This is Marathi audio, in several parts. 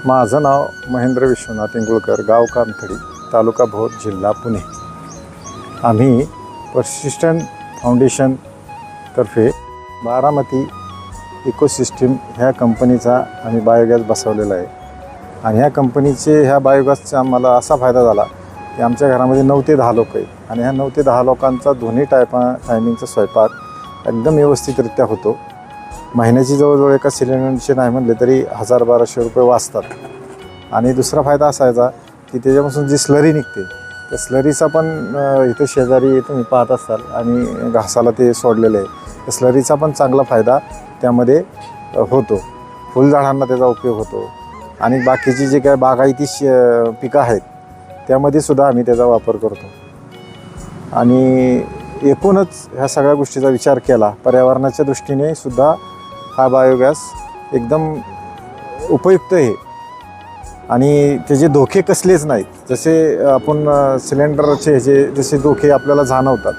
माझं नाव महेंद्र विश्वनाथ इंगुळकर, गाव कामथडी, तालुका भोर, जिल्हा पुणे. आम्ही पर्सिस्टंट फाउंडेशनतर्फे बारामती इकोसिस्टीम ह्या कंपनीचा आम्ही बायोगॅस बसवलेला आहे. आणि ह्या कंपनीचे ह्या बायोगॅसचा आम्हाला असा फायदा झाला की आमच्या घरामध्ये 9 ते 10 लोक आहेत आणि ह्या 9 ते 10 लोकांचा दोन्ही टायमिंगचा स्वयंपाक एकदम व्यवस्थितरित्या होतो. महिन्याची जवळजवळ एका सिलेंडरचे नाही म्हणले तरी 1000-1200 रुपये वाचतात. आणि दुसरा फायदा असायचा की त्याच्यापासून जी स्लरी निघते त्या स्लरीचा पण इथे शेजारी तुम्ही पाहत असाल आणि घासाला ते सोडलेलं आहे, त्या स्लरीचा पण चांगला फायदा त्यामध्ये होतो. फुलझाडांना त्याचा उपयोग होतो आणि बाकीची जी काय बागायती पिकं आहेत त्यामध्ये सुद्धा आम्ही त्याचा वापर करतो. आणि एकूणच ह्या सगळ्या गोष्टीचा विचार केला पर्यावरणाच्या दृष्टीने सुद्धा हा बायोगॅस एकदम उपयुक्त आहे आणि त्याचे धोके कसलेच नाहीत. जसे आपण सिलेंडरचे ह्याचे जसे धोके आपल्याला जाणवतात,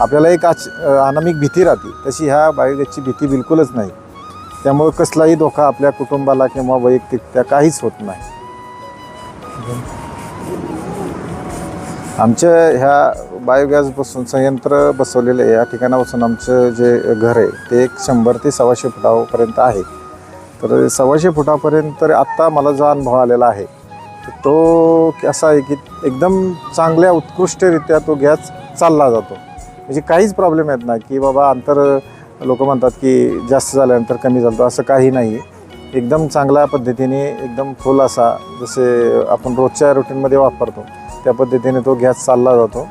आपल्याला एक अनामिक भीती राहते, तशी ह्या बायोगॅसची भीती बिलकुलच नाही. त्यामुळे कसलाही धोका आपल्या कुटुंबाला किंवा वैयक्तिक त्या काहीच होत नाही. आमच्या ह्या बायोगॅसपासून संयंत्र बसवलेलं आहे या ठिकाणापासून आमचं जे घर आहे ते एक 100 ते 125 फुटापर्यंत आहे. तर 125 फुटापर्यंत आत्ता मला जो अनुभव आलेला आहे तो असा आहे की एकदम चांगल्या उत्कृष्टरित्या तो गॅस चालला जातो. म्हणजे काहीच प्रॉब्लेम येत नाही की बाबा अंतर लोक म्हणतात की जास्त झाल्यानंतर कमी झालं, असं काही नाही. एकदम चांगल्या पद्धतीने एकदम फुल असा जसे आपण रोजच्या रुटीनमध्ये वापरतो त्या पद्धतीने तो गॅस चालला जातो.